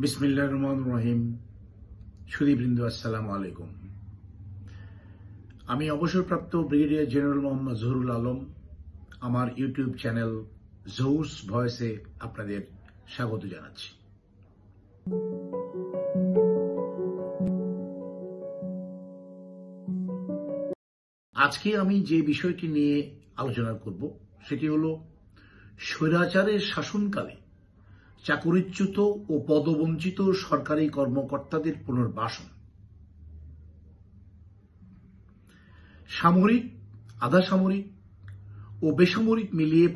বিসমিল্লাহির রহমানির রহিম। সুধীবৃন্দ, আসসালামু আলাইকুম। আমি অবসরপ্রাপ্ত ব্রিগেডিয়ার জেনারেল মোহাম্মদ জহুরুল আলম। আমার ইউটিউব চ্যানেল জহুরস ভয়েসে আপনাদের স্বাগত জানাচ্ছি। আজকে আমি যে বিষয়টি নিয়ে আলোচনা করব সেটি হল স্বৈরাচারের শাসনকালে চাকরিচ্যুত ও পদবঞ্চিত সরকারি কর্মকর্তাদের পুনর্বাসন। সামরিক, আধা সামরিক ও বেসামরিক মিলিয়ে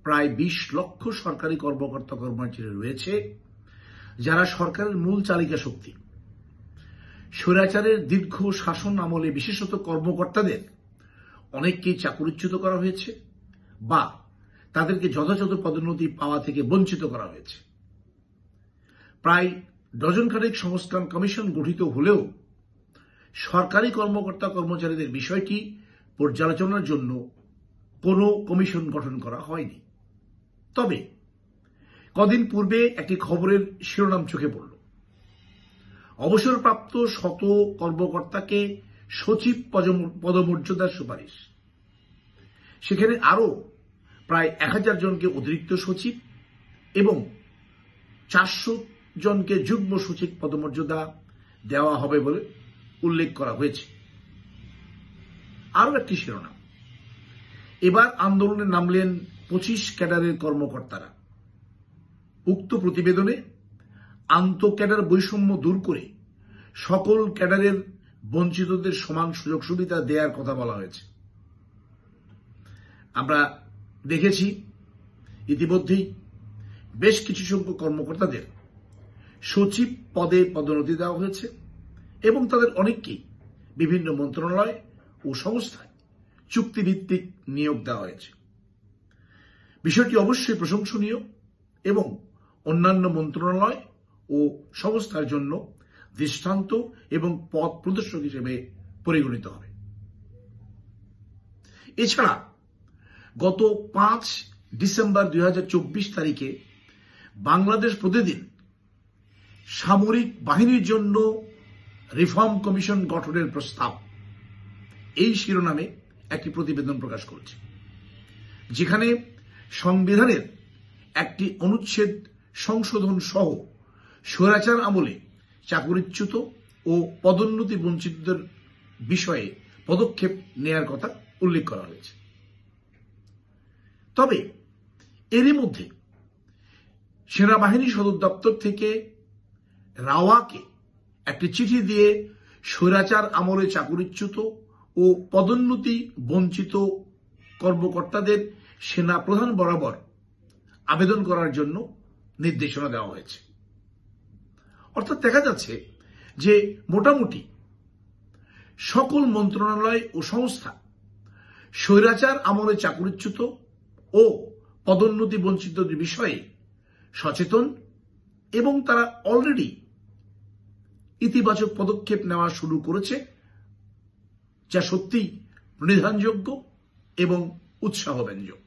প্রায় 20 লক্ষ সরকারি কর্মকর্তা কর্মচারী রয়েছে যারা সরকারের মূল চালিকা শক্তি। স্বৈরাচারের দীর্ঘ শাসন আমলে বিশেষত কর্মকর্তাদের অনেককেই চাকরিচ্যুত করা হয়েছে বা তাদেরকে যথাযথ পদোন্নতি পাওয়া থেকে বঞ্চিত করা হয়েছে। প্রায় ডজনখানেক সংস্কার কমিশন গঠিত হলেও সরকারি কর্মকর্তা কর্মচারীদের বিষয়টি পর্যালোচনার জন্য কোনো কমিশন গঠন করা হয়নি। তবে কদিন পূর্বে একটি খবরের শিরোনাম চোখে পড়ল। অবসরপ্রাপ্ত শত কর্মকর্তাকে সচিব পদমর্যাদার সুপারিশ। সেখানে আরো প্রায় 1000 জনকে অতিরিক্ত সচিব এবং 400 জনকে যুগ্ম সচিব পদমর্যাদা দেওয়া হবে বলে উল্লেখ করা হয়েছে। আরো একটি শিরোনাম, এবার আন্দোলনে নামলেন 25 ক্যাডারের কর্মকর্তারা। উক্ত প্রতিবেদনে আন্তঃক্যাডার বৈষম্য দূর করে সকল ক্যাডারের বঞ্চিতদের সমান সুযোগ সুবিধা দেওয়ার কথা বলা হয়েছে। আমরা দেখেছি ইতিমধ্যেই বেশ কিছু সংখ্যক কর্মকর্তাদের সচিব পদে পদোন্নতি দেওয়া হয়েছে এবং তাদের অনেককেই বিভিন্ন মন্ত্রণালয় ও সংস্থায় চুক্তিভিত্তিক নিয়োগ দেওয়া হয়েছে। বিষয়টি অবশ্যই প্রশংসনীয় এবং অন্যান্য মন্ত্রণালয় ও সংস্থার জন্য দৃষ্টান্ত এবং পথ প্রদর্শক হিসেবে পরিগণিত হবে। এছাড়া গত 5 ডিসেম্বর 2024 তারিখে বাংলাদেশ প্রতিদিন সামরিক বাহিনীর জন্য রিফর্ম কমিশন গঠনের প্রস্তাব, এই শিরোনামে একটি প্রতিবেদন প্রকাশ করেছে, যেখানে সংবিধানের একটি অনুচ্ছেদ সংশোধন সহ স্বৈরাচার আমলে চাকরিচ্যুত ও পদোন্নতি বঞ্চিতদের বিষয়ে পদক্ষেপ নেয়ার কথা উল্লেখ করা হয়েছে। তবে এরই মধ্যে সেনাবাহিনী সদর দপ্তর থেকে রাওয়াকে একটি চিঠি দিয়ে স্বৈরাচার আমলে চাকরিচ্যুত ও পদোন্নতি বঞ্চিত কর্মকর্তাদের সেনা প্রধান বরাবর আবেদন করার জন্য নির্দেশনা দেওয়া হয়েছে। অর্থাৎ দেখা যাচ্ছে যে মোটামুটি সকল মন্ত্রণালয় ও সংস্থা স্বৈরাচার আমলে চাকরিচ্যুত ও পদোন্নতি বঞ্চিতদের বিষয়ে সচেতন এবং তারা অলরেডি ইতিবাচক পদক্ষেপ নেওয়া শুরু করেছে, যা সত্যি প্রণিধানযোগ্য এবং উৎসাহব্যঞ্জক।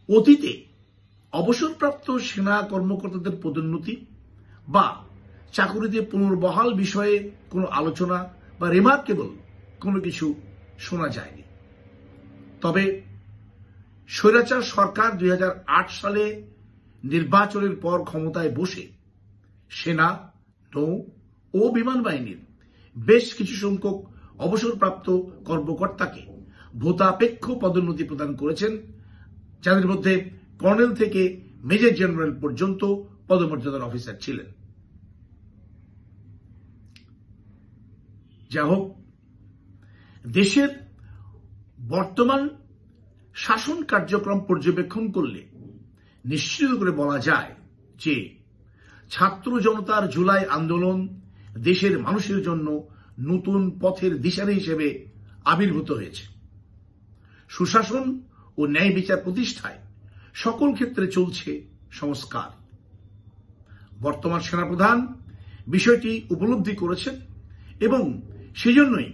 অতীতে অবসরপ্রাপ্ত সেনা কর্মকর্তাদের পদোন্নতি বা চাকুরিতে পুনর্বহাল বিষয়ে কোনো আলোচনা বা রিমার্কেবল কোনো কিছু শোনা যায়নি। তবে স্বৈরাচার সরকার 2008 সালে নির্বাচনের পর ক্ষমতায় বসে সেনা, নৌ ও বিমান বাহিনীর বেশ কিছু সংখ্যক অবসরপ্রাপ্ত কর্মকর্তাকে ভূতাপেক্ষ পদোন্নতি প্রদান করেছেন, যাদের মধ্যে কর্নেল থেকে মেজর জেনারেল পর্যন্ত পদমর্যাদার অফিসার ছিলেন। যা হোক, দেশের বর্তমান শাসন কার্যক্রম পর্যবেক্ষণ করলে নিশ্চিত করে বলা যায় যে ছাত্র জনতার জুলাই আন্দোলন দেশের মানুষের জন্য নতুন পথের দিশারি হিসেবে আবির্ভূত হয়েছে। সুশাসন ও ন্যায় বিচার প্রতিষ্ঠায় সকল ক্ষেত্রে চলছে সংস্কার। বর্তমান সেনাপ্রধান বিষয়টি উপলব্ধি করেছেন এবং সেজন্যই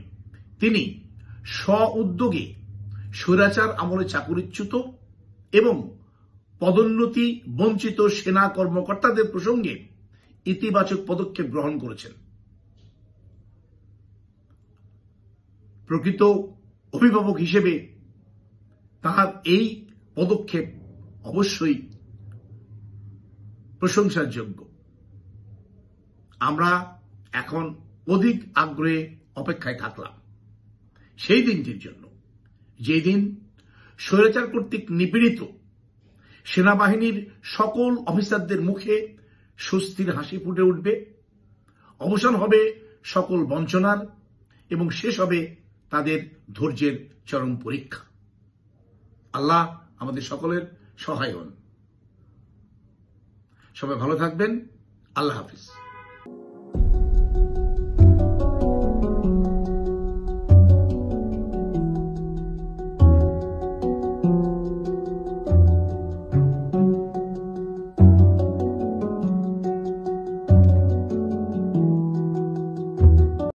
তিনি স্ব উদ্যোগে স্বৈরাচার আমলে চাকরিচ্যুত এবং পদোন্নতি বঞ্চিত সেনা কর্মকর্তাদের প্রসঙ্গে ইতিবাচক পদক্ষেপ গ্রহণ করেছেন। প্রকৃত অভিভাবক হিসেবে তার এই পদক্ষেপ অবশ্যই প্রশংসার যোগ্য। আমরা এখন অধিক আগ্রহে অপেক্ষায় থাকলাম সেই দিনটির জন্য, যেই দিন স্বৈরাচার কর্তৃক নিপীড়িত সেনাবাহিনীর সকল অফিসারদের মুখে স্বস্তির হাসি ফুটে উঠবে, অবসান হবে সকল বঞ্চনার এবং শেষ হবে তাদের ধৈর্যের চরম পরীক্ষা। আল্লাহ আমাদের সকলের সহায় হন। সবাই ভালো থাকবেন। আল্লাহ হাফিজ।